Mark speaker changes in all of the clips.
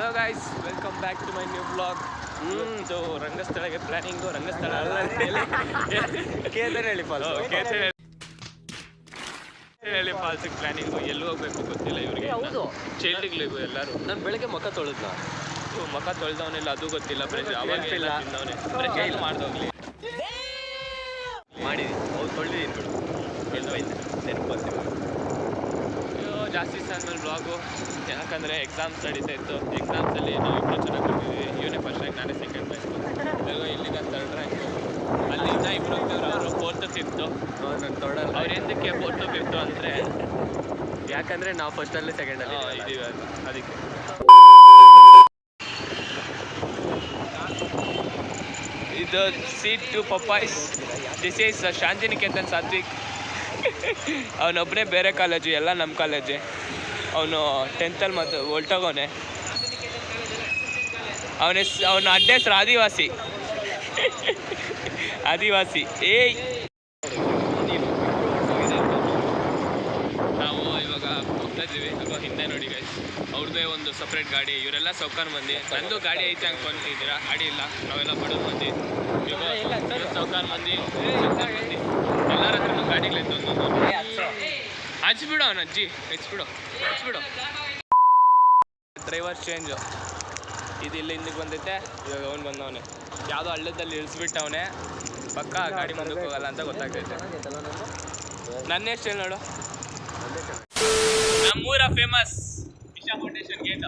Speaker 1: Hello guys, welcome back to my new blog. ಇದು ರಂಗಸ್ಥಳಕ್ಕೆ planning. Rangasthala ಅಲ್ಲ, ಕೇತನಹಳ್ಳಿ ಫಾಲ್ಸ್. ಕೇತನಹಳ್ಳಿ ಫಾಲ್ಸಿಗೆ ಪ್ಲಾನಿಂಗು. ಎಲ್ಲಿ ಹೋಗ್ಬೇಕು ಗೊತ್ತಿಲ್ಲ ಇವ್ರಿಗೆ. ಹೌದು, ಚೈಲ್ಡ್ಗಳಿಗೂ ಎಲ್ಲರೂ. ನಾನು ಬೆಳಗ್ಗೆ ಮುಖ ತೊಳೆದ್ನ, ಮುಖ ತೊಳೆದವನಿಲ್ಲ, ಅದು ಗೊತ್ತಿಲ್ಲ. ಅವಾಗ ತಿಂದವನೇ ಬ್ರಷ್ ಮಾಡ್ದೋಗ್ಲಿ ಮಾಡಿದೀನಿ. ಅವ್ರು ತೊಳೆದಿದ್ದೀನಿ ಬಿಡು, ಎಲ್ಲೋಯ್ತು ನೆನಪು ಬರ್ತೀವಿ. ಜಾಸ್ತಿ ದಿವಸ ಆದಮೇಲೆ ಬ್ಲಾಗು, ಯಾಕಂದರೆ ಎಕ್ಸಾಮ್ಸ್ ನಡೀತಾ ಇತ್ತು. ಎಕ್ಸಾಮ್ಸಲ್ಲಿ ನಾವು ಇಬ್ಬರು ಚೆನ್ನಾಗಿ ಬರ್ತಿದ್ವಿ. ಇವನೇ ಫಸ್ಟ್ ರ್ಯಾಂಕ್, ನಾನೇ ಸೆಕೆಂಡ್ ರ್ಯಾಂಕು. ಇಲ್ಲಿಗೆ ಥರ್ಡ್ ರ್ಯಾಂಕು. ಅಲ್ಲಿಂದ ಇಬ್ಬರು ಹೋಗ್ತಿದ್ರು, ಅವರು 4th 5th. ನಾನು ತೊಡಲ್ಲ. ಅವ್ರು ಎಂದಕ್ಕೆ 4th 5th ಅಂದರೆ
Speaker 2: ಯಾಕಂದರೆ ನಾವು ಫಸ್ಟಲ್ಲಿ ಸೆಕೆಂಡಲ್ಲಿ
Speaker 1: ಇದ್ದೀವಿ, ಅದಕ್ಕೆ. ಇದು ಸೀಟ್ ಟು ಪಪ್ಪಾಯ್ಸ್. This is Shantiniketan Satvik. ಅವನೊಬ್ಬನೇ ಬೇರೆ ಕಾಲೇಜು, ಎಲ್ಲ ನಮ್ಮ ಕಾಲೇಜೇ. ಅವನು 10th ಮತ್ತು ಹೊಲ್ಟೋಗೋನೆ. ಅವನ ಅಡ್ಡ ಹೆಸರು ಆದಿವಾಸಿ. ಆದಿವಾಸಿ. ಏಯ್, ನಾವು ಇವಾಗ ಹೋಗ್ತಾ ಇದ್ದೀವಿ. ಇವಾಗ ಹಿಂದೆ ನೋಡಿ ಗೈಸ್, ಅವ್ರದ್ದೇ ಒಂದು ಸಪ್ರೇಟ್ ಗಾಡಿ. ಇವರೆಲ್ಲ ಸೌಕರ್ ಮಂದಿ. ನಂದು ಗಾಡಿ ಐತೆ ಅನ್ಕೊಂಡಿದ್ದೀರಾ? ಗಾಡಿ ಇಲ್ಲ, ನಾವೆಲ್ಲ ಬಡವ್ರ ಮಂದಿ. ಇವಾಗ ಸೌಕರ್ ಮಂದಿ, ಎಲ್ಲರ ಹತ್ರನೂ ಗಾಡಿಗಳೈತೆ ಒಂದೊಂದು. ಹಚ್ಬಿಡು ಅವನ ಅಜ್ಜಿ, ಹಚ್ಬಿಡು. Driver change. ಇದು ಇಲ್ಲಿ ಹಿಂದಿಗೆ ಬಂದೈತೆ. ಇವಾಗ ಅವ್ನು ಬಂದವನೇ ಯಾವುದೋ ಹಳ್ಳದಲ್ಲಿ ಇಳಿಸ್ಬಿಟ್ಟವನೇ. ಪಕ್ಕ ಗಾಡಿ ಮುಂದಕ್ಕೆ ಹೋಗಲ್ಲ ಅಂತ ಗೊತ್ತಾಗ್ತೈತೆ. ನನ್ನ ಎಷ್ಟು ಹೇಳಿ ನೋಡು. ನಮ್ಮೂರ famous Isha foundation gate.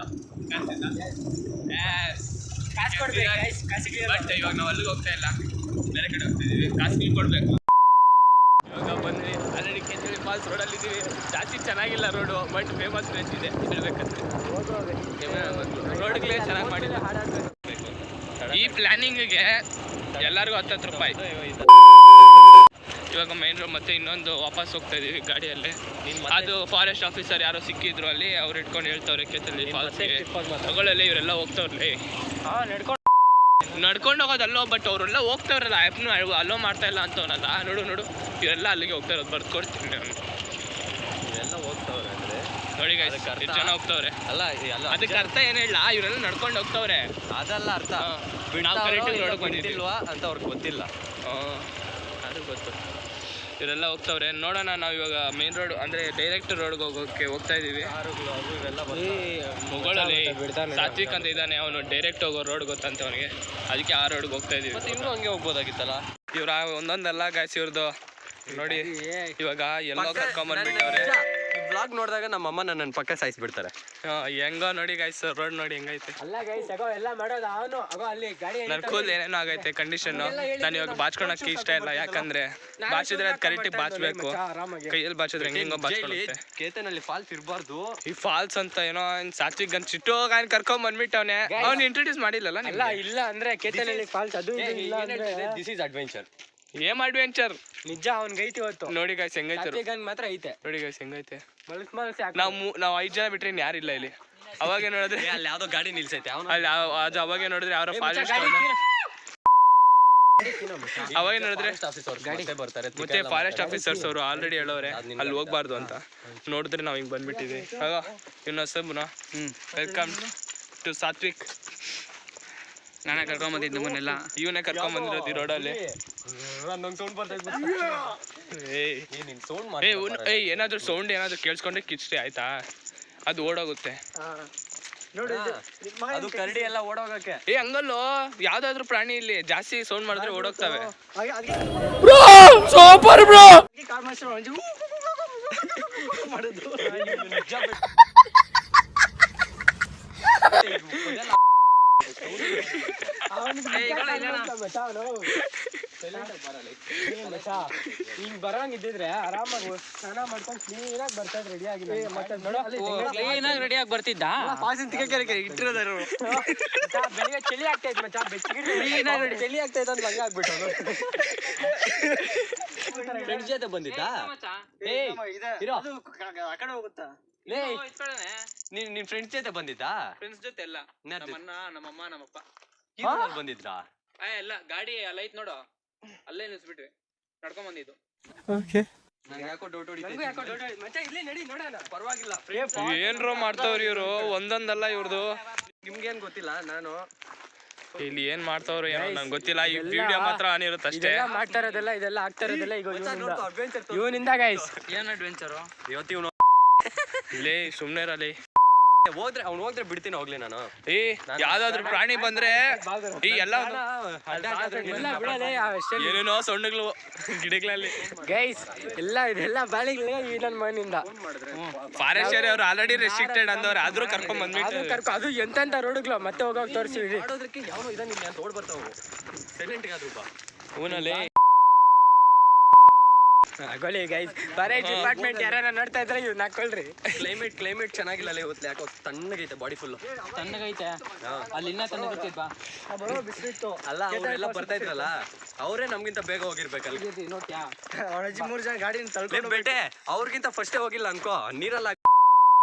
Speaker 1: But ಇವಾಗ ನಾವು ಅಲ್ಲಿಗೆ ಹೋಗ್ತಾ ಇಲ್ಲ, ಬೇರೆ ಕಡೆ ಹೋಗ್ತಾ ಇದ್ದೀವಿ. ಕಾಸು ಕೊಡಬೇಕು. ಇವಾಗ ಬಂದ್ವಿ, ಆಲ್ರೆಡಿ ಕೇತನಹಳ್ಳಿ ಫಾಲ್ಸ್ ರೋಡಲ್ಲಿ ಇದ್ದೀವಿ. ಜಾಸ್ತಿ ಚೆನ್ನಾಗಿಲ್ಲ ರೋಡು, ಬಟ್ ಫೇಮಸ್ ಪ್ಲೇಸ್ ಇದೆ. ಹೇಳ್ಬೇಕಂದ್ರೆ ರೋಡ್ಗಳೇ ಚೆನ್ನಾಗಿ ಮಾಡಿಲ್ಲ. ಈ ಪ್ಲಾನಿಂಗಿಗೆ ಎಲ್ಲರಿಗೂ 10 ರೂಪಾಯಿ. ಇವಾಗ ಮೈನ್ ರೋಡ್ ಮತ್ತೆ ಇನ್ನೊಂದು ವಾಪಸ್ ಹೋಗ್ತಾ ಇದೀವಿ ಗಾಡಿಯಲ್ಲಿ. ಅದು ಫಾರೆಸ್ಟ್ ಆಫೀಸರ್ ಯಾರೋ ಸಿಕ್ಕಿದ್ರು ಅಲ್ಲಿ, ಅವ್ರು ಇಟ್ಕೊಂಡು ಹೇಳ್ತವ್ರೆ ಕೇತನಹಳ್ಳಿ ಫಾಲ್ಸ್ಗೆ ತಗೊಳ್ಳಲ್ಲಿ ಇವರೆಲ್ಲ ಹೋಗ್ತವ್ರಲ್ಲ. ನಡ್ಕೊಂಡು ಹೋಗೋದಲ್ಲೋ, ಬಟ್ ಅವರೆಲ್ಲ ಹೋಗ್ತವ್ರಲ್ಲ. ಆ್ಯಪ್ನು ಅಲ್ಲೋ ಮಾಡ್ತಾ ಇಲ್ಲ ಅಂತವನಲ್ಲ. ನೋಡು ಇವರೆಲ್ಲ ಅಲ್ಲಿಗೆ ಹೋಗ್ತಾ ಇರೋದು. ಬರ್ಕೊಡ್ತೀನಿ ನಾನು. ಇವೆಲ್ಲ ಹೋಗ್ತವ್ರೆ ಅಂದರೆ ನೋಡಿ ಗೈಸ್, ಎಷ್ಟು ಜನ ಹೋಗ್ತವ್ರೆ. ಅಲ್ಲ ಅದಕ್ಕೆ ಅರ್ಥ ಏನು ಹೇಳ, ಇವರೆಲ್ಲ ನಡ್ಕೊಂಡು ಹೋಗ್ತವ್ರೆ ಅದಲ್ಲ ಅರ್ಥ. ನಾವು ಕರೆಕ್ಟಾಗಿ ರೋಡ್ ಬಂದಿಲ್ವಾ ಅಂತ ಅವ್ರಿಗೆ ಗೊತ್ತಿಲ್ಲ. ಅದು ಗೊತ್ತು. ಇವರೆಲ್ಲ ಹೋಗ್ತವ್ರೆ. ನೋಡೋಣ, ನಾವು ಇವಾಗ ಮೇನ್ ರೋಡ್ ಅಂದರೆ ಡೈರೆಕ್ಟ್ ರೋಡ್ಗೆ ಹೋಗ್ತಾ ಇದ್ದೀವಿ. ಮುಗಳಲ್ಲಿ ಸಾತ್ವಿಕ್ ಅಂತ ಇದ್ದಾನೆ, ಅವನು ಡೈರೆಕ್ಟ್ ಹೋಗೋ ರೋಡ್ ಗೊತ್ತಂತ ಅವನಿಗೆ. ಅದಕ್ಕೆ ಆ ರೋಡ್ಗೆ ಹೋಗ್ತಾ ಇದ್ದೀವಿ. ಇನ್ನೂ ಹಂಗೆ ಹೋಗ್ಬೋದಾಗಿತ್ತಲ್ಲ. ಇವ್ರ ಒಂದೊಂದಲ್ಲ ಗಾಯ್ಸ್ ಇವ್ರದ್ದು. ನೋಡಿ ಇವಾಗ ಎಲ್ಲೋ ಕರ್ಕೊಂಬಂದ್ಬಿಟ್ಟವ್ರೆ.
Speaker 2: ಬ್ಲಾಗ್ ನೋಡಿದಾಗ ನಮ್ಮಮ್ಮ ನನ್ನ ಪಕ್ಕ ಸಾಯಿಸ್ಬಿಡ್ತಾರೆ.
Speaker 1: ಹೆಂಗೋ ನೋಡಿ ಗಾಯ್ಸ್, ರೋಡ್ ನೋಡಿ ಹೆಂಗೈತೆ. ನನ್ನ ಕೂದಲು ಏನೇನೋ ಆಗೈತೆ ಕಂಡೀಷನ್. ನಾನು ಇವಾಗ ಬಾಚ್ಕೊಳಕ್ಕೆ ಇಷ್ಟ ಇಲ್ಲ, ಯಾಕಂದ್ರೆ ಬಾಚಿದ್ರೆ ಅದು ಕರೆಕ್ಟಿಗೆ ಬಾಚಬೇಕು. ಕೈಯಲ್ಲಿ ಬಾಚಿದ್ರೆ ಹೆಂಗೋ ಬಾಚ್ಕೊಳ್ಳುತ್ತೆ.
Speaker 2: ಕೇತನಹಳ್ಳಿ ಫಾಲ್ಸ್ ಇರಬಾರ್ದು.
Speaker 1: ಈ ಫಾಲ್ಸ್ ಅಂತ ಏನೋ ಸಾತ್ವಿಕ್ ಗನ್ ಚಿಟ್ಟು ಗಾಯನ್ ಕರ್ಕೊಂಡ್ ಬಂದ್ಬಿಟ್ಟವನೆ. ಅವ್ನು ಇಂಟ್ರೊಡ್ಯೂಸ್ ಮಾಡಿಲ್ಲಲ್ಲ.
Speaker 3: ಇಲ್ಲ ಅಂದ್ರೆ ಕೇತನಹಳ್ಳಿ ಫಾಲ್ಸ್ ಅದು
Speaker 2: ದಿಸ್ ಇಸ್ ಅಡ್ವೆಂಚರ್.
Speaker 1: ಏಮ್ ಅಡ್ವೆಂಚರ್
Speaker 3: ನಿಜ. ಅವ್ನಿಗೈತಿ ಇವತ್ತು.
Speaker 1: ನೋಡಿ ಗಾಯ್ಸ್ ಹೆಂಗೈತೆ
Speaker 3: ಮಾತ್ರ ಐತೆ.
Speaker 1: ನೋಡಿ ಗಾಯ್ಸ್ ಹೆಂಗೈತೆ. ನಾವು 5 ಜನ ಬಿಟ್ರೆ ಯಾರಿಲ್ಲ ಇಲ್ಲಿ. ಅವಾಗ ನೋಡಿದ್ರೆ
Speaker 2: ಅಲ್ಲಿ ಯಾವ್ದೋ ಗಾಡಿ ನಿಲ್ಸೈತೆ.
Speaker 1: ಅಲ್ಲಿ ಅದು ಅವಾಗ ನೋಡಿದ್ರೆ ಯಾರೋ ಫಾರೆಸ್ಟ್ ಅವಾಗ ನೋಡಿದ್ರೆ
Speaker 2: ಬರ್ತಾರೆ.
Speaker 1: ಮತ್ತೆ ಫಾರೆಸ್ಟ್ ಆಫೀಸರ್ಸ್ ಅವರು ಆಲ್ರೆಡಿ ಹೇಳೋರೆ ಅಲ್ಲಿ ಹೋಗ್ಬಾರ್ದು ಅಂತ. ನೋಡಿದ್ರೆ ನಾವು ಹಿಂಗೆ ಬಂದ್ಬಿಟ್ಟಿದ್ವಿ. ಆಗ ಇನ್ನೊಂದ್ಸಬ್ನ ವೆಲ್ಕಮ್ ಟು ಸಾತ್ವಿಕ್. ನಾನೇ ಕರ್ಕೊಂಬಂದಿದ್ದು ಮೊನ್ನೆಲ್ಲ, ಇವನೇ ಕರ್ಕೊಂಬಂದಿರೋದು ಈ ರೋಡಲ್ಲಿ. ಏನಾದ್ರು ಸೌಂಡ್ ಏನಾದ್ರು ಕೇಳಿಸ್ಕೊಂಡ್ರೆ ಕಿಚ್ರಿ ಆಯ್ತಾ, ಅದು ಓಡೋಗುತ್ತೆ.
Speaker 2: ಅದು ಕರಡಿ ಎಲ್ಲ ಓಡೋಗಕ್ಕೆ.
Speaker 1: ಹಂಗಲ್ಲೋ, ಯಾವ್ದಾದ್ರು ಪ್ರಾಣಿ ಇಲ್ಲಿ ಜಾಸ್ತಿ ಸೌಂಡ್ ಮಾಡಿದ್ರೆ ಓಡೋಗ್ತವೆ.
Speaker 3: ಹಿಂಗ್ ಬರಂಗಿದ್ದಿದ್ರೆ ಆರಾಮಾಗಿ ಸ್ನಾನ ಮಾಡ್ಕೊಂಡು ಕ್ಲೀನಾಗಿ ಬರ್ತಾ ರೆಡಿ ಆಗಿ ಬರ್ತಿದ್ದ. ಬೆಳಿಗ್ಗೆ ಚಳಿ ಆಗ್ತಾ ಇದ್ ಮಚ್ಚ, ಚಳಿ ಆಗ್ತಾ ಇದ್ದ ಹಂಗ ಆಗ್ಬಿಟ್ಟು
Speaker 2: ಫ್ರೆಂಡ್ಸ್ ಜೊತೆ ಬಂದಿದ್ದ. ನಿನ್ ಫ್ರೆಂಡ್ಸ್ ಜೊತೆ ಬಂದಿದ್ದ?
Speaker 1: ಫ್ರೆಂಡ್ಸ್ ಜೊತೆ ಎಲ್ಲ, ನಮ್ಮಣ್ಣ ನಮ್ಮಮ್ಮ ನಮ್ಮಪ್ಪ
Speaker 2: ಬಂದಿದ್ರಾ?
Speaker 1: ಎಲ್ಲ ಗಾಡಿ ಅಲ್ಲ ಐತ್ ನೋಡು, ಅಲ್ಲೇ ನಿಲ್ಸ್ಬಿಟ್ವಿ, ನಡ್ಕೊಂಡ್ ಬಂದಿದ್ದು. ಏನ್ರೋ ಮಾಡ್ತಾವ್ರಿ ಇವ್ರು, ಒಂದೊಂದಲ್ಲ ಇವ್ರದು.
Speaker 2: ನಿಮ್ಗೇನ್ ಗೊತ್ತಿಲ್ಲ ನಾನು
Speaker 1: ಇಲ್ಲಿ ಏನ್ ಮಾಡ್ತಾವ್ರು ಏನೋ ನಂಗೆ ಗೊತ್ತಿಲ್ಲ. ಈ ವಿಡಿಯೋ ಮಾತ್ರ ಆನ್ ಇರುತ್ತೆ ಅಷ್ಟೇ.
Speaker 3: ಮಾಡ್ತಾ ಇರೋದೆಲ್ಲ ಇದೆಲ್ಲ ಆಗ್ತಾ ಇರೋದೆಲ್ಲ ಈಗ ಇವನಿಂದ ಗೈಸ್.
Speaker 2: ಏನ್ ಅಡ್ವೆಂಚರು ಇವತ್ತು ಇವನು
Speaker 1: ಲೇ ಸುಮ್ನೆ ಇರಲಿ.
Speaker 2: ಹೋದ್ರೆ ಬಿಡ್ತೀನಿ ಹೋಗ್ಲಿ ನಾನು.
Speaker 1: ಯಾವ್ದಾದ್ರು ಪ್ರಾಣಿ ಬಂದ್ರೆ ಈ ಎಲ್ಲ ಏನೇನೋ ಸೊಂಡುಗಳು ಗಿಡಗಳಲ್ಲಿ
Speaker 3: ಗೈಸ್ ಇದೆಲ್ಲ ಬಾಳಿಗಳು ಈ ನನ್ನ ಮನೆಯಿಂದ.
Speaker 1: ಫಾರೆಸ್ಟ್ ಏರಿಯಾ ಅವ್ರು ಆಲ್ರೆಡಿ ರೆಸ್ಟ್ರಿಕ್ಟೆಡ್ ಅಂದವ್ರು ಆದ್ರೂ ಕರ್ಕೊಂಡ್ ಬಂದ್ಬಿಟ್ಟು
Speaker 3: ಅದು ಎಂತೆಂತ ರೋಡ್ಗಳು ಮತ್ತೆ ಹೋಗೋಕೆ ತೋರಿಸಿದ್ವಿ.
Speaker 2: ಮಾಡೋದಕ್ಕೆ ಯಾವೋ ಇದ ನಿಮ್ಗೆ ತೋಡ್ ಬರ್ತಾವ ಸೈಲೆಂಟ್ ಆದ್ರೂ
Speaker 1: ಹೂನಲ್ಲಿ
Speaker 3: ಹಾಕೊಳ್ಳಿ ಗೈಸ್. ಫಾರೆಸ್ಟ್ ಡಿಪಾರ್ಟ್ಮೆಂಟ್ ಯಾರು ನೋಡ್ತಾ ಇದ್ರೆ ಇವ್ನ ಹಾಕೊಳ್ರಿ.
Speaker 2: ಕ್ಲೈಮೇಟ್ ಚೆನ್ನಾಗಿಲ್ಲ ಇವತ್ತು ಯಾಕೋ ತಣ್ಣಗೈತೆ ಬಾಡಿ ಫುಲ್
Speaker 3: ತಣ್ಣಗೈತೆ. ಅಲ್ಲಿ ಇನ್ನ ತಣ್ಣಗೈತೆ
Speaker 2: ಅಲ್ಲ ಅವರೆಲ್ಲ ಬರ್ತಾ ಇದ್ರಲ್ಲ ಅವರೇ ನಮ್ಗಿಂತ ಬೇಗ ಹೋಗಿರ್ಬೇಕಲ್ಲ.
Speaker 3: 3 ಜನ ಗಾಡಿ
Speaker 2: ಬೇಟೆ ಅವ್ರಿಗಿಂತ ಫಸ್ಟೇ ಹೋಗಿಲ್ಲ ಅನ್ಕೋ ನೀರಲ್ಲ.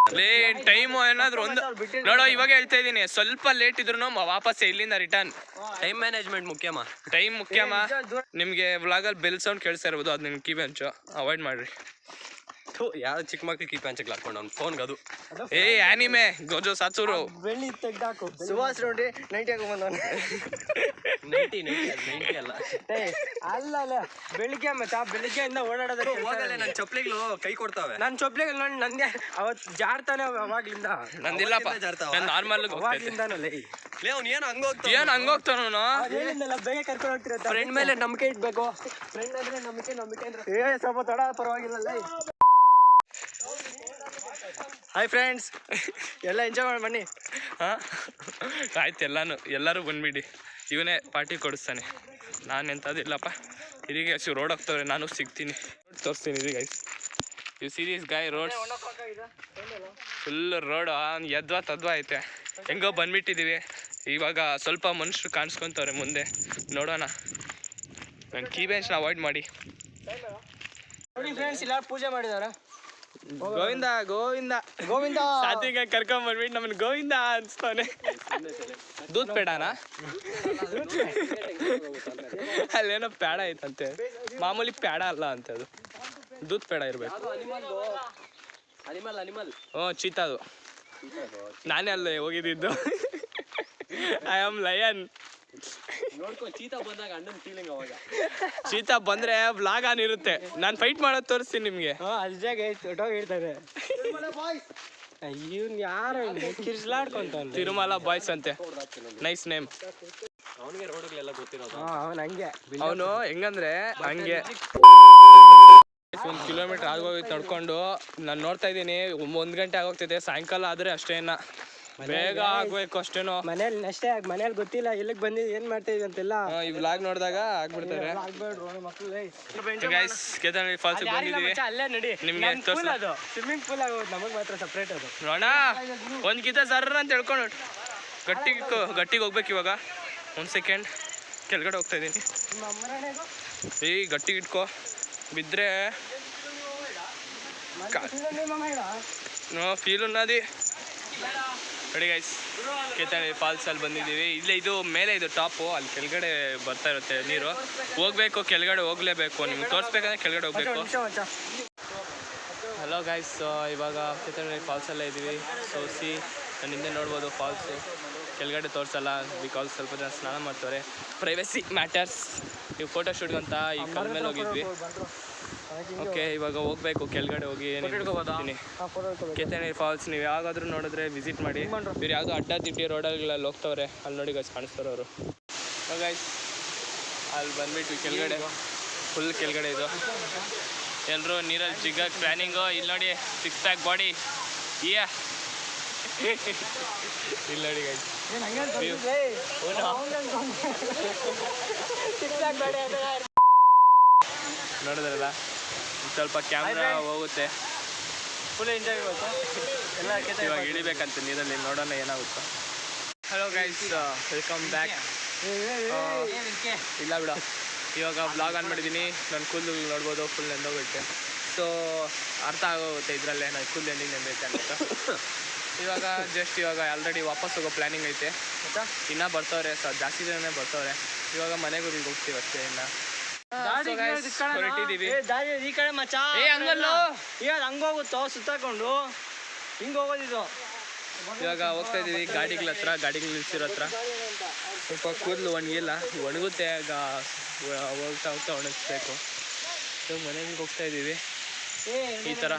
Speaker 1: ಟೈಮ್ ಏನಾದ್ರು ಒಂದು ನೋಡೋ ಇವಾಗ ಹೇಳ್ತಾ ಇದೀನಿ, ಸ್ವಲ್ಪ ಲೇಟ್ ಇದ್ರು ವಾಪಸ್ ಇಲ್ಲಿಂದ ರಿಟರ್ನ್.
Speaker 2: ಟೈಮ್ ಮ್ಯಾನೇಜ್ಮೆಂಟ್ ಮುಖ್ಯಮ್ಮ.
Speaker 1: ಟೈಮ್ ಮುಖ್ಯಮ್ಮ. ನಿಮ್ಗೆ ವ್ಲಾಗಲ್ಲಿ ಬೆಲ್ ಸೌಂಡ್ ಕೇಳಿಸ್ತಾ ಇರ್ಬೋದು, ಅದು ನಿಮ್ಗೆ ಕಿವಿ ಹಂಚು ಅವಾಯ್ಡ್ ಮಾಡ್ರಿ.
Speaker 2: ಯಾರು ಚಿಕ್ಕ ಮಕ್ಳು ಕಿವಿ ಹಂಚಕ್ ಹಾಕೊಂಡು ಅವ್ನು ಫೋನ್ಗೆ ಅದು
Speaker 1: ಆನಿಮೆ ಗೋಜೋ ಸಾತ್ಸೂರು
Speaker 3: ಬೆಳ್ಳಿ ತೆಗ್ದಾಕು. ಸುಭಾಷ್ ನೋಡಿ 90 ಹಾಕೊಂಡ್ಬಂದವನು.
Speaker 2: 90 ಅಲ್ಲ
Speaker 3: ಅಲ್ಲ ಬೆಳಿಗ್ಗೆ ಮತ್ತೆ ಬೆಳಿಗ್ಗೆಯಿಂದ ಓಡಾಡೋದಕ್ಕೆ
Speaker 2: ಹೋಗಲ್ಲ. ನನ್ನ ಚಪ್ಪಲಿಗಳು ಕೈ ಕೊಡ್ತಾವೆ.
Speaker 3: ನನ್ನ ಚಪ್ಪಲಿಗಳು ನೋಡಿ ನಂಗೆ ಅವತ್ತು ಜಾರ್ತಾನೆ ಅವಾಗ್ಲಿಂದ.
Speaker 1: ನಂದಿಲ್ಲಪ್ಪ, ನಾನು ನಾರ್ಮಲ್
Speaker 3: ಅವಾಗಿಂದಾನಲ್ಲ.
Speaker 2: ಅವ್ನು ಏನು
Speaker 1: ಹಂಗೋಗ್ತಾನ
Speaker 3: ಬೇಗ ಕರ್ಕೊಂಡು ಹೋಗ್ತಿರತ್ತ.
Speaker 2: ಫ್ರೆಂಡ್ ಮೇಲೆ ನಂಬಿಕೆ ಇಡ್ಬೇಕು.
Speaker 3: ಫ್ರೆಂಡ್ ಅಂದ್ರೆ ನಂಬಿಕೆ ಸ್ವಲ್ಪ ತಡ ಪರವಾಗಿಲ್ಲ. ಹಾಯ್ ಫ್ರೆಂಡ್ಸ್, ಎಲ್ಲ ಎಂಜಾಯ್ ಮಾಡಿ ಬನ್ನಿ.
Speaker 1: ಆಯ್ತು ಎಲ್ಲರೂ ಬಂದ್ಬಿಡಿ. ಇವನೇ ಪಾರ್ಟಿ ಕೊಡಿಸ್ತಾನೆ. ನಾನು ಎಂಥದಿಲ್ಲಪ್ಪ. ಇದೀಗ ರೋಡ್ ಹೋಗ್ತವ್ರೆ, ನಾನು ಸಿಗ್ತೀನಿ, ತೋರಿಸ್ತೀನಿ. ಇದೀಗ you see this guy road full road ಯದ್ವಾ ತದ್ವಾ ಐತೆ. ಹೆಂಗೋ ಬಂದ್ಬಿಟ್ಟಿದ್ದೀವಿ. ಇವಾಗ ಸ್ವಲ್ಪ ಮನುಷ್ಯರು ಕಾಣಿಸ್ಕೊತವ್ರೆ ಮುಂದೆ, ನೋಡೋಣ. ನನ್ನ ಕೀ ಬೆಂಚ್ನ ಅವಾಯ್ಡ್ ಮಾಡಿ.
Speaker 3: ನೋಡಿ ಫ್ರೆಂಡ್ಸ್, ಇಲ್ಲ ಪೂಜೆ ಮಾಡಿದಾರ.
Speaker 1: ಗೋವಿಂದ ಗೋವಿಂದ ಗೋವಿಂದ ಸಾತಿಗೆ ಕರ್ಕೊಂಡ್ ಬಂದ್ಬಿಟ್ಟು ನಮ್ಮನ್ನ ಗೋವಿಂದ ಅನ್ಸ್ತಾನೆ. ದೂದ್ ಪೇಡಾನ ಅಲ್ಲೇನೋ ಪೇಡ ಐತಂತೆ, ಮಾಮೂಲಿ ಪೇಡ ಅಲ್ಲ ಅಂತೆ, ಅದು ದೂದ್ ಪೇಡ ಇರ್ಬೇಕು. ಚೀತಾದು ನಾನೇ ಅಲ್ಲೇ ಹೋಗಿದ್ದು. I am lion.
Speaker 2: ಚೀತಾ ಬಂದಾಗ ಅಣ್ಣನ ಫೀಲಿಂಗ್ ಅವಾಗ.
Speaker 1: ಚೀತಾ ಬಂದ್ರೆ ವ್ಲಾಗ್ ಆನ್ ಇರುತ್ತೆ. ನಾನು ಫೈಟ್ ಮಾಡೋದು ತೋರಿಸ್ತೀನಿ ನಿಮ್ಗೆ.
Speaker 3: ಹೇಳ್ತಾರೆ ಇವ್ನು ಯಾರು ಕಿರ್ಸ್ಲಾಡ್ಕೊಂತ.
Speaker 1: ತಿರುಮಲ ಬಾಯ್ಸ್ ಅಂತೆ, ನೈಸ್ ನೇಮ್.
Speaker 2: ಅವನಿಗೆ ರೋಡ್ಗಳೆಲ್ಲ ಗೊತ್ತಿರೋದು.
Speaker 1: ಅವನು ಹೆಂಗಂದ್ರೆ ಹಂಗೆ 1 ಕಿಲೋಮೀಟರ್ ಆಗೋಗಿ ತಡ್ಕೊಂಡು ನಾನು ನೋಡ್ತಾ ಇದ್ದೀನಿ. 1 ಗಂಟೆ ಆಗೋಗ್ತೈತೆ. ಸಾಯಂಕಾಲ ಆದ್ರೆ ಅಷ್ಟೇನ ಬೇಗ ಆಗ್ಬೇಕು ಅಷ್ಟೇನೋ.
Speaker 3: ಮನೇಲಿ ಅಷ್ಟೇ, ಮನೇಲಿ ಗೊತ್ತಿಲ್ಲ ಎಲ್ಲಿಗೆ ಬಂದಿದ್ದು ಏನ್ ಮಾಡ್ತಿದ್ವಿ ಅಂತೆಲ್ಲ.
Speaker 1: ಈ ವ್ಲಾಗ್ ನೋಡಿದಾಗ ಆಗ್ಬಿಡ್ತಾರೆ. ಗೈಸ್, ಕೇದಾರನಾಥ ಫಾಲ್ಸ್ ಬಂದಿದ್ದೀವಿ.
Speaker 3: ಅಲ್ಲೇ ನೋಡಿ
Speaker 1: ನಿಮ್ಗೆ
Speaker 3: ಅದು ಸ್ವಿಮ್ಮಿಂಗ್ ಪೂಲ್ ಆಗೋದು, ನಮಗೆ ಮಾತ್ರ ಸಪ್ರೇಟ್ ಅದು.
Speaker 1: ನೋಡ ಒಂದ್ ಗೀತ ಸರ್ರ ಅಂತ ಹೇಳ್ಕೊಂಡು ಗಟ್ಟಿಗೆ ಹೋಗ್ಬೇಕು. ಇವಾಗ 1 ಸೆಕೆಂಡ್ ಕೆಳಗಡೆ ಹೋಗ್ತಾ ಇದ್ದೀನಿ. ಗಟ್ಟಿಗೆ ಇಟ್ಕೋ, ಬಿದ್ರೆ ಫೀಲ್ ఉన్నది. ನೋಡಿ ಗೈಸ್, ಕೇದಾರನಾಥ ಫಾಲ್ಸ್ ಅಲ್ಲಿ ಬಂದಿದ್ದೀವಿ. ಇಲ್ಲೇ ಇದು ಮೇಲೆ ಇದು ಟಾಪು, ಅಲ್ಲಿ ಕೆಳಗಡೆ ಬರ್ತಾ ಇರುತ್ತೆ ನೀರು. ಹೋಗ್ಬೇಕು, ಕೆಳಗಡೆ ಹೋಗ್ಲೇಬೇಕು. ನಿಮ್ಗೆ ತೋರಿಸ್ಬೇಕಂದ್ರೆ ಕೆಳಗಡೆ ಹೋಗ್ಬೇಕು. ಹಲೋ ಗೈಸ್, ಇವಾಗ ಕೇದಾರನಾಥ ಫಾಲ್ಸಲ್ಲೇ ಇದ್ದೀವಿ. ಸೋಸಿ ನಾನು ಹಿಂದೆ ನೋಡ್ಬೋದು ಫಾಲ್ಸು. ಕೆಳಗಡೆ ತೋರಿಸಲ್ಲ, ಬಿಕಾಸ್ ಸ್ವಲ್ಪ ಜನ ಸ್ನಾನ ಮಾಡ್ತಾರೆ. Privacy matters. ನೀವು ಫೋಟೋ ಶೂಟ್ಗಂತ ಈ ಕಲ್ ಮೇಲೆ ಹೋಗಿದ್ವಿ. ಓಕೆ, ಇವಾಗ ಹೋಗ್ಬೇಕು ಕೆಳಗಡೆ. ಹೋಗಿ ಕೇದಾರನಾಥ ಫಾಲ್ಸ್ ನೀವು ಯಾವಾಗಾದ್ರೂ ನೋಡಿದ್ರೆ ವಿಸಿಟ್ ಮಾಡಿ. ಇವ್ರು ಯಾವುದೋ ಅಡ್ಡ ದಿಡ್ಡಿ ರೋಡಲ್ಲಿ ಹೋಗ್ತವ್ರೆ, ಅಲ್ಲಿ ನೋಡಿ ಗೈಸ್ ಕಾಣಿಸ್ತಾರೆ ಅವರು. ಗೈಸ್, ಅಲ್ಲಿ ಬಂದ್ಬಿಟ್ಟು ಕೆಳಗಡೆ ಫುಲ್ ಕೆಳಗಡೆ ಇದು ಎಲ್ಲರೂ ನೀರಲ್ಲಿ ಜಿಗ್ಗಕ್ಕೆ ಪ್ಲ್ಯಾನಿಂಗು. ಇಲ್ಲಿ ನೋಡಿ 6 ಪ್ಯಾಕ್ ಬಾಡಿ. ಇಲ್ಲಿ ನೋಡಿ ಗೈಸ್, ನೋಡಿದ್ರಲ್ಲ, ಸ್ವಲ್ಪ ಕ್ಯಾಮ್ರಾ ಹೋಗುತ್ತೆ.
Speaker 3: ಫುಲ್ ಎಂಜಾಯ್ ಎಲ್ಲ
Speaker 1: ಇವಾಗ ಇಳಿಬೇಕಂತ ನೀರಲ್ಲಿ, ನೋಡೋಣ ಏನಾಗುತ್ತೋ. Hello guys, welcome back. ಇಲ್ಲ ಬಿಡ, ಇವಾಗ ವ್ಲಾಗ್ ಆನ್ ಮಾಡಿದ್ದೀನಿ. ನನ್ನ ಕೂದಲು ನೋಡ್ಬೋದು ಫುಲ್ ನೆಂದೋಗುತ್ತೆ. ಸೊ ಅರ್ಥ ಆಗೋಗುತ್ತೆ ಇದರಲ್ಲೇ ನಾನು ಕೂದಲು ನೆಂದೈತೆ ಅಂತ. ಇವಾಗ ಇವಾಗ ಆಲ್ರೆಡಿ ವಾಪಸ್ ಹೋಗೋ ಪ್ಲ್ಯಾನಿಂಗ್ ಐತೆ. ಇನ್ನೂ ಬರ್ತವ್ರೆ, ಜಾಸ್ತಿ ಜನನೇ ಬರ್ತವ್ರೆ. ಇವಾಗ ಮನೆಗೆ ಹೋಗ್ತೀವಿ ಅಷ್ಟೇ. ಇನ್ನು ಹೊರಟಿದ್ದೀವಿ.
Speaker 3: ಈ ಕಡೆ ಮಚ್ಚ ಹಂಗಲ್ಲೋ, ಈಗ ಹಂಗೋಗುತ್ತೋ ಸುತ್ತಾಕೊಂಡು ಹಿಂಗೆ ಹೋಗೋದಿದು.
Speaker 1: ಇವಾಗ ಹೋಗ್ತಾ ಇದೀವಿ ಗಾಡಿಗಳ ಹತ್ರ, ಗಾಡಿಗಳು ನಿಲ್ಸಿರೋ ಹತ್ರ. ಸ್ವಲ್ಪ ಕೂದಲು ಒಣಗಿಲ್ಲ, ಒಣಗುತ್ತೆ, ಆಗ ಹೋಗ್ತಾ ಹೋಗ್ತಾ ಒಣಗಿಸ್ಬೇಕು. ಮನೆಗೆ ಹೋಗ್ತಾ ಇದ್ದೀವಿ ಈ ಥರ.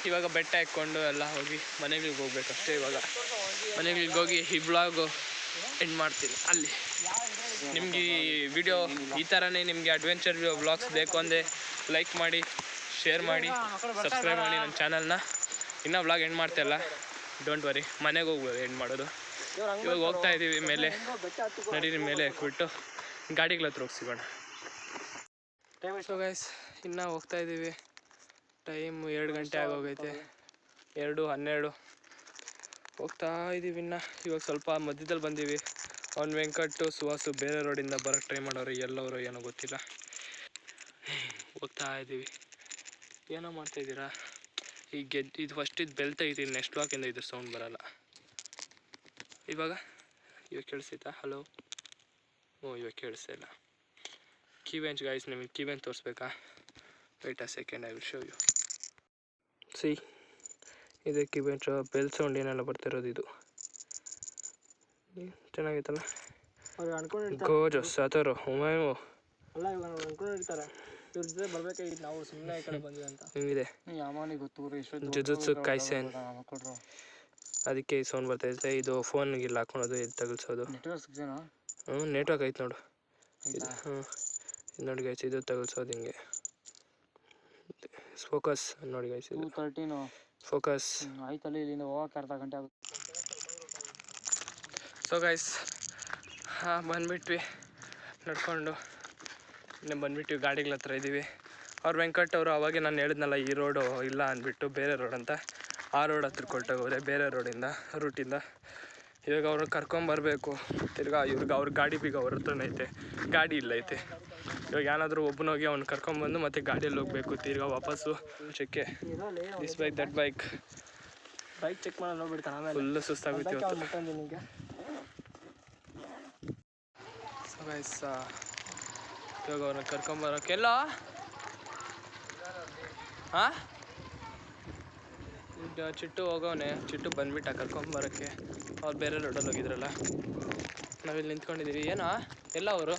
Speaker 1: ಇವಾಗ ಬೆಟ್ಟ ಇಕ್ಕೊಂಡು ಎಲ್ಲ ಹೋಗಿ ಮನೆಗಳಿಗೆ ಹೋಗ್ಬೇಕು ಅಷ್ಟೇ. ಇವಾಗ ಮನೆಗಳಿಗೆ ಹೋಗಿ ಈ ಬ್ಲಾಗು ಎಂಡ್ ಮಾಡ್ತೀನಿ ಅಲ್ಲಿ. ನಿಮ್ಗೆ ಈ ವಿಡಿಯೋ ಈ ಥರನೇ ನಿಮಗೆ ಅಡ್ವೆಂಚರ್ ವ್ಲಾಗ್ಸ್ ಬೇಕು ಅಂದರೆ ಲೈಕ್ ಮಾಡಿ, ಶೇರ್ ಮಾಡಿ, ಸಬ್ಸ್ಕ್ರೈಬ್ ಮಾಡಿ ನನ್ನ ಚಾನಲ್ನ. ಇನ್ನೂ ವ್ಲಾಗ್ ಎಂಡ್ ಮಾಡ್ತಾಯಿಲ್ಲ, ಡೋಂಟ್ ವರಿ. ಮನೆಗೆ ಹೋಗ್ಬೋದು ಎಂಡ್ ಮಾಡೋದು. ಇವಾಗ ಹೋಗ್ತಾ ಇದ್ದೀವಿ ಮೇಲೆ, ನಡೀರಿ ಮೇಲೆ ಬಿಟ್ಟು ಗಾಡಿಗಳ ಹತ್ರ ಹೋಗಿ ಸಿಗೋಣ. ಸೊ ಗೈಸ್, ಇನ್ನೂ ಹೋಗ್ತಾ ಇದ್ದೀವಿ. ಟೈಮ್ 2 ಗಂಟೆ ಆಗೋಗೈತೆ, 2:12 ಹೋಗ್ತಾ ಇದ್ದೀವಿ. ಇವಾಗ ಸ್ವಲ್ಪ ಮಧ್ಯದಲ್ಲಿ ಬಂದೀವಿ. ಅವ್ನು ವೆಂಕಟ್ಟು ಸುಹಾಸು ಬೇರೆ ರೋಡಿಂದ ಬರೋಕ್ಕೆ ಟ್ರೈ ಮಾಡೋರು, ಎಲ್ಲವರು ಏನೋ ಗೊತ್ತಿಲ್ಲ. ಹೋಗ್ತಾ ಇದ್ದೀವಿ. ಏನೋ ಮಾಡ್ತಾಯಿದ್ದೀರಾ? ಈಗ ಇದು ಫಸ್ಟ್ ಇದು ಬೆಲ್ ತೆಗಿತೀನಿ, ನೆಕ್ಸ್ಟ್ ಬ್ಲಾಕಿಂದ ಇದ್ರ ಸೌಂಡ್ ಬರೋಲ್ಲ. ಇವಾಗ ಕೇಳಿಸ್ತೈತಾ? ಹಲೋ. ಇವಾಗ ಕೇಳಿಸ್ತಾ ಇಲ್ಲ. ಕೀವೆಂಚ್ ಗೈಸ್, ನಿಮಗೆ ಕೀವೆಂಚ್ ತೋರಿಸ್ಬೇಕಾ? Wait a second, I will show you. See, ಇದೆ ಕೀವೆಂಚ್. ಬೆಲ್ ಸೌಂಡ್ ಏನೆಲ್ಲ ಬರ್ತಿರೋದು ಇದು. ಚೆನ್ನಾಗಿತ್ತಲ್ಲ, ಗೋಜು ಸತರು ಹುಮಾಯು.
Speaker 3: ಅಲ್ಲ, ಇವಾಗ ಅನ್ಕೊಂಡಿರ್ತಾರೆ ಇವ್ರ ಜೊತೆ ಬರ್ಬೇಕಾಗಿತ್ತು, ನಾವು ಸುಮ್ಮನೆ ಈ ಕಡೆ ಬಂದಿದೆ ಅಂತ.
Speaker 1: ಹಿಂಗಿದೆ
Speaker 3: ಯಾವನಿಗೆ ಗೊತ್ತು
Speaker 1: ಜುಜುತ್ಸು ಕೈಸೆನ್, ಅದಕ್ಕೆ ಈ ಸೌಂಡ್ ಬರ್ತಾಯಿರುತ್ತೆ. ಇದು ಫೋನ್ಗೆ ಇಲ್ಲ ಹಾಕೊಳೋದು, ಇದು ತಗಲ್ಸೋದು. ನೆಟ್ವರ್ಕ್ ಐತೆ ನೋಡು. ಇದು ಇದು ನೋಡಿ ಗೈಸ್, ಇದು ತಗಲ್ಸೋದು ಹಿಂಗೆ. ಫೋಕಸ್ ನೋಡಿ ಗೈಸ್, ಇದು
Speaker 3: 13
Speaker 1: ಫೋಕಸ್
Speaker 3: ಆಯ್ತಲ್ಲ. ಇಲ್ಲಿಂದ ಹೋಗಕ್ಕೆ ಅರ್ಧ ಗಂಟೆ ಆಗುತ್ತೆ.
Speaker 1: ಸೊ ಗೈಸ್, ಬಂದುಬಿಟ್ವಿ ನಡ್ಕೊಂಡು. ಬಂದುಬಿಟ್ವಿ, ಗಾಡಿಗಳ ಹತ್ರ ಇದ್ದೀವಿ. ಅವ್ರು ವೆಂಕಟ್ ಅವರು ಅವಾಗೆ ನಾನು ಹೇಳಿದ್ನಲ್ಲ ಈ ರೋಡು ಇಲ್ಲ ಅಂದ್ಬಿಟ್ಟು ಬೇರೆ ರೋಡ್ ಅಂತ, ಆ ರೋಡ್ ಹತ್ರ ಕೊಟ್ಟೋಗೋರೆ, ಬೇರೆ ರೂಟಿಂದ. ಇವಾಗ ಅವ್ರನ್ನ ಕರ್ಕೊಂಬರ್ಬೇಕು ತಿರ್ಗಾ. ಇವ್ರಿಗೆ ಅವ್ರ ಗಾಡಿ ಬೀಗ ಅವ್ರ ಹತ್ರನೇ ಐತೆ, ಗಾಡಿ ಇಲ್ಲ ಐತೆ. ಇವಾಗ ಏನಾದರೂ ಒಬ್ಬನೋಗಿ ಅವ್ನು ಕರ್ಕೊಂಬಂದು ಮತ್ತೆ ಗಾಡಿಯಲ್ಲಿ ಹೋಗ್ಬೇಕು ತಿರ್ಗಾ ವಾಪಸ್ಸು. ಚೆಕ್ಕೆ this bike that bike
Speaker 3: check ಮಾಡಿ ನೋಡ್ಬಿಡ್ತಾನೆ ಆಮೇಲೆ.
Speaker 1: ಫುಲ್ಲು ಸುಸ್ತಾಗುತ್ತೆ ಇವತ್ತು. ಸೊ ಗೈಸ್, ಇವಾಗ ಅವ್ರನ್ನ ಕರ್ಕೊಂಬರೋಕ್ಕೆಲ್ಲ ಹಾಂ ಚಿಟ್ಟು ಹೋಗೋನೆ. ಚಿಟ್ಟು ಬಂದ್ಬಿಟ್ಟ ಕರ್ಕೊಂಬರೋಕ್ಕೆ. ಅವ್ರು ಬೇರೆ ರೋಡಲ್ಲಿ ಹೋಗಿದ್ರಲ್ಲ, ನಾವಿಲ್ಲಿ ನಿಂತ್ಕೊಂಡಿದ್ದೀವಿ. ಏನೋ ಎಲ್ಲ ಅವರು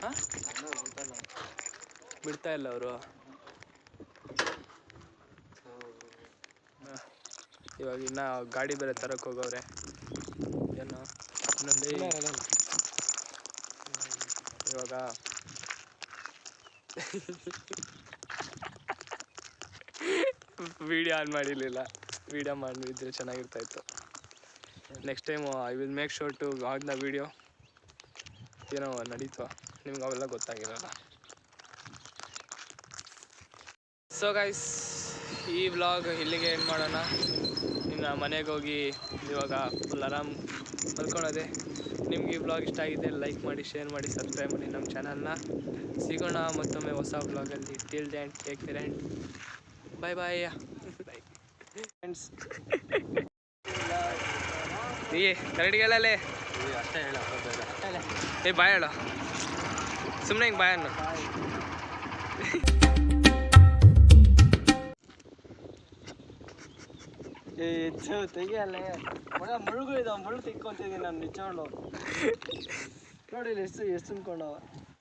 Speaker 1: ಹಾಂ ಬಿಡ್ತಾ ಇಲ್ಲ ಅವರು. ಇವಾಗ ಇನ್ನು ಗಾಡಿ ಬೇರೆ ತರಕ್ಕೆ ಹೋಗವ್ರೆ. ಏನೋ ಇನ್ನೊಂದು ಇವಾಗ ವಿಡಿಯೋ ಆನ್ ಮಾಡಿರಲಿಲ್ಲ. ವಿಡಿಯೋ ಮಾಡಿದ್ರೆ ಚೆನ್ನಾಗಿರ್ತಾಯಿತ್ತು. Next time I will make sure to on the video. ಏನೋ ನಡೀತು, ನಿಮ್ಗೆ ಅವೆಲ್ಲ ಗೊತ್ತಾಗಿರಲ್ಲ. ಸೊ ಗೈಸ್, ಈ ವ್ಲಾಗ್ ಇಲ್ಲಿಗೆ ಎಂಡ್ ಮಾಡೋಣ. ಇನ್ನು ಮನೆಗೆ ಹೋಗಿ ಇವಾಗ ಫುಲ್ ಆರಾಮ್ ಮಲ್ಕೊಳೋದೆ. ನಿಮ್ಗೆ ಈ ವ್ಲಾಗ್ ಇಷ್ಟ ಆಗಿದೆ, ಲೈಕ್ ಮಾಡಿ, ಶೇರ್ ಮಾಡಿ, ಸಬ್ಸ್ಕ್ರೈಬ್ ಮಾಡಿ ನಮ್ಮ ಚಾನಲ್ನ. ಸಿಗೋಣ ಮತ್ತೊಮ್ಮೆ ಹೊಸ ವ್ಲಾಗಲ್ಲಿ. Till then take care and bye bye friends. ಕರೆಕ್ಟ್ಗೆ ಹೇಳಲ್ಲೇ
Speaker 2: ಅಷ್ಟೇ ಹೇಳ.
Speaker 1: ಬಾಯ್ ಹೇಳು, ಸುಮ್ಮನೆ ಹಿಂಗೆ ಬಾಯ್ ಅನ್ನು.
Speaker 3: ತೆಗಿಯಲ್ಲ ಮಗ, ಮುಳುಗು ಇದಾವ, ಮುಳುಗು ತಿಕ್ಕೊಂತಿದ್ದೀನಿ ನಾನು ನಿಜವಾಗ್ಲು. ನೋಡಿ ಎಷ್ಟು ತುಂಬ್ಕೊಂಡವ.